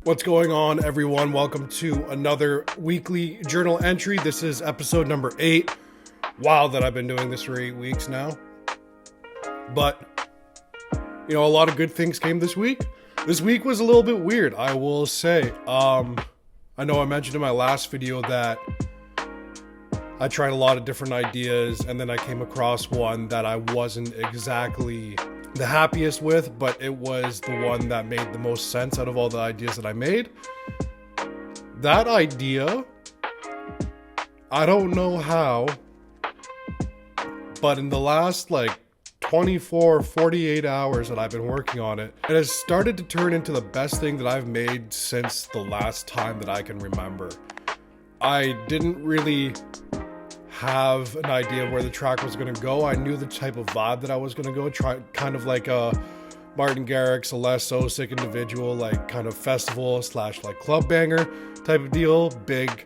What's going on, everyone? Welcome to another weekly journal entry. This is episode number 8. Wow, that I've been doing this for 8 weeks now. But, a lot of good things came this week. This week was a little bit weird, I will say. I know I mentioned in my last video that I tried a lot of different ideas, and then I came across one that I wasn't exactly the happiest with, but it was the one that made the most sense out of all the ideas that I made. That idea, I don't know how, but in the last 24, 48 hours that I've been working on it, it has started to turn into the best thing that I've made since the last time that I can remember. I didn't really have an idea of where the track was going to go. I knew the type of vibe that I was going to go, kind of like a Martin Garrix, a less so sick individual, kind of festival / club banger type of deal. Big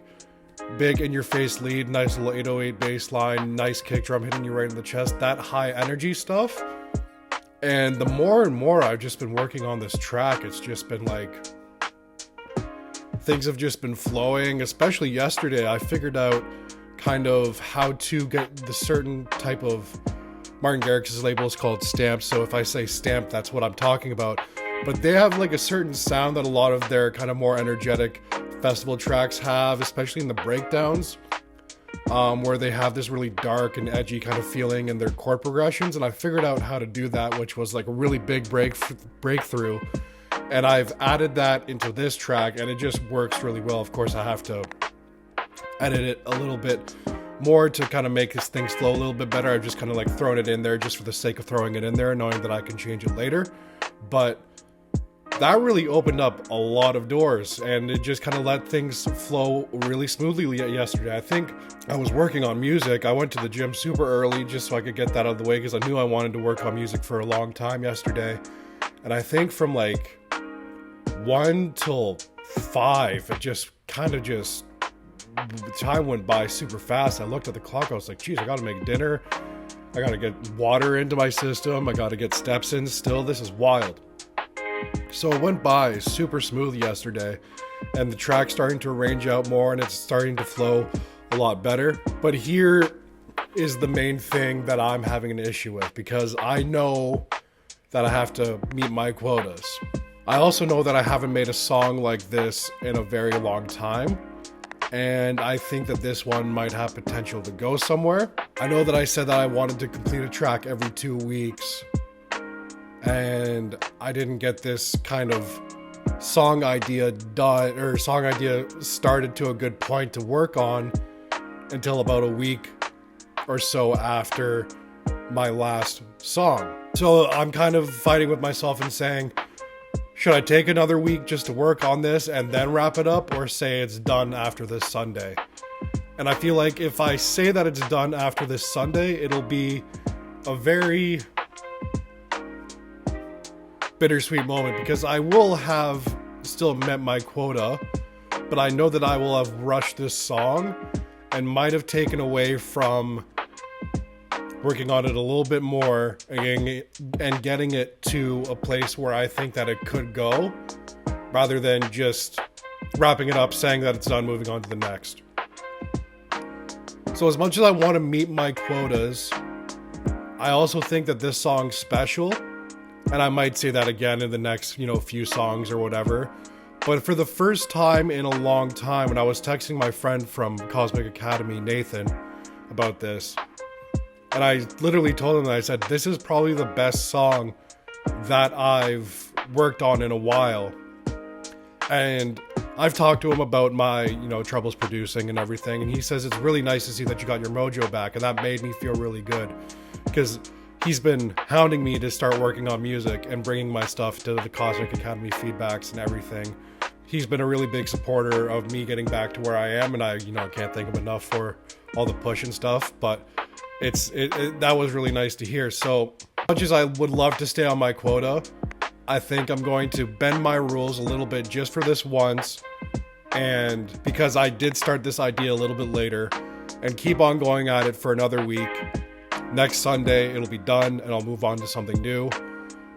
in your face lead, nice little 808 bass line, nice kick drum hitting you right in the chest, that high energy stuff. And the more and more I've just been working on this track, it's just been things have just been flowing. Especially yesterday, I figured out kind of how to get the certain type of Martin Garrix's label is called Stamp. So if I say Stamp, that's what I'm talking about. But they have a certain sound that a lot of their kind of more energetic festival tracks have, especially in the breakdowns, where they have this really dark and edgy kind of feeling in their chord progressions. And I figured out how to do that, which was a really big breakthrough. And I've added that into this track, and it just works really well. Of course, I have to edit it a little bit more to kind of make this thing flow a little bit better. I've just kind of thrown it in there just for the sake of throwing it in there, knowing that I can change it later. But that really opened up a lot of doors, and it just kind of let things flow really smoothly yesterday. I think I was working on music. I went to the gym super early just so I could get that out of the way, because I knew I wanted to work on music for a long time yesterday. And I think from 1 till 5, it just time went by super fast. I looked at the clock. I was like, geez, I gotta make dinner. I gotta get water into my system. I gotta get steps in still. This is wild. So it went by super smooth yesterday, and the track's starting to arrange out more, and it's starting to flow a lot better. But here is the main thing that I'm having an issue with, because I know that I have to meet my quotas. I also know that I haven't made a song like this in a very long time, and I think that this one might have potential to go somewhere. I know that I said that I wanted to complete a track every 2 weeks, and I didn't get this kind of song idea done, or song idea started to a good point to work on, until about a week or so after my last song. So I'm kind of fighting with myself and saying, should I take another week just to work on this and then wrap it up, or say it's done after this Sunday? And I feel like if I say that it's done after this Sunday, it'll be a very bittersweet moment, because I will have still met my quota, but I know that I will have rushed this song and might have taken away from working on it a little bit more and getting it to a place where I think that it could go, rather than just wrapping it up, saying that it's done, moving on to the next. So as much as I want to meet my quotas, I also think that this song's special, and I might say that again in the next, few songs or whatever. But for the first time in a long time, when I was texting my friend from Cosmic Academy, Nathan, about this, and I literally told him that, I said, this is probably the best song that I've worked on in a while. And I've talked to him about my, troubles producing and everything. And he says it's really nice to see that you got your mojo back. And that made me feel really good, because he's been hounding me to start working on music and bringing my stuff to the Cosmic Academy feedbacks and everything. He's been a really big supporter of me getting back to where I am. And I can't thank him enough for all the push and stuff. But that was really nice to hear. So as much as I would love to stay on my quota, I think I'm going to bend my rules a little bit just for this once, and because I did start this idea a little bit later, and keep on going at it for another week. Next Sunday it'll be done and I'll move on to something new.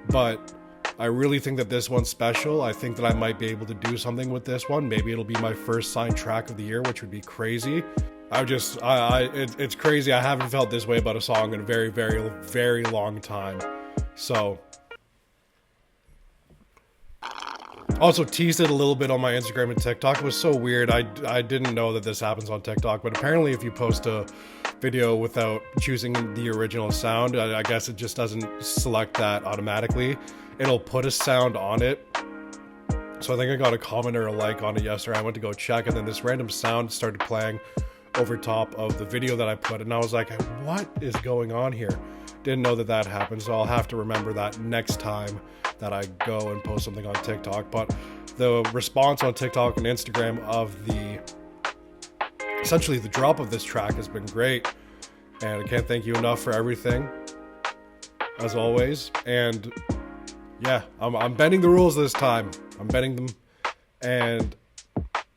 But I really think that this one's special. I think that I might be able to do something with this one. Maybe it'll be my first signed track of the year, which would be crazy. It's crazy. I haven't felt this way about a song in a very, very, very long time. So, also teased it a little bit on my Instagram and TikTok. It was so weird. I didn't know that this happens on TikTok, but apparently if you post a video without choosing the original sound, I guess it just doesn't select that automatically. It'll put a sound on it. So I think I got a comment or a like on it yesterday. I went to go check, and then this random sound started playing over top of the video that I put, and I was like, what is going on here? Didn't know that that happened, so I'll have to remember that next time that I go and post something on TikTok. But the response on TikTok and Instagram of essentially the drop of this track has been great, and I can't thank you enough for everything, as always. And yeah, I'm bending the rules this time. I'm bending them, and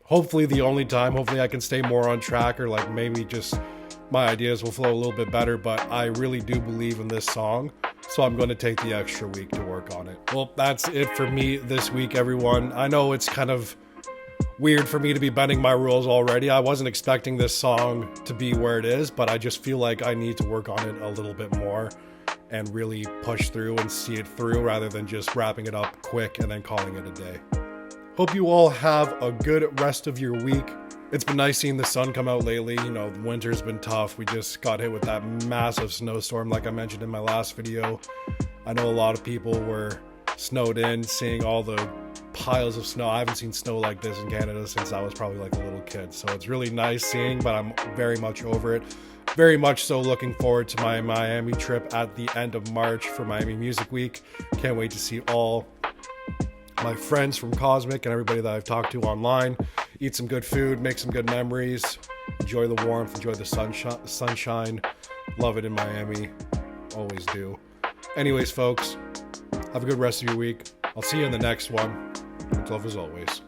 hopefully the only time, hopefully I can stay more on track, or like maybe just my ideas will flow a little bit better. But I really do believe in this song, so I'm going to take the extra week to work on it. Well, that's it for me this week, everyone. I know it's kind of weird for me to be bending my rules already. I wasn't expecting this song to be where it is, but I just feel like I need to work on it a little bit more and really push through and see it through, rather than just wrapping it up quick and then calling it a day. Hope you all have a good rest of your week. It's been nice seeing the sun come out lately. You know, winter's been tough. We just got hit with that massive snowstorm like I mentioned in my last video. I know a lot of people were snowed in, seeing all the piles of snow. I haven't seen snow like this in Canada since I was probably like a little kid. So it's really nice seeing, but I'm very much over it. Very much so looking forward to my Miami trip at the end of March for Miami Music Week. Can't wait to see all my friends from Cosmic and everybody that I've talked to online. Eat some good food, make some good memories, enjoy the warmth, enjoy the sunshine. Love it in Miami. Always do. Anyways, folks, have a good rest of your week. I'll see you in the next one. Much love as always.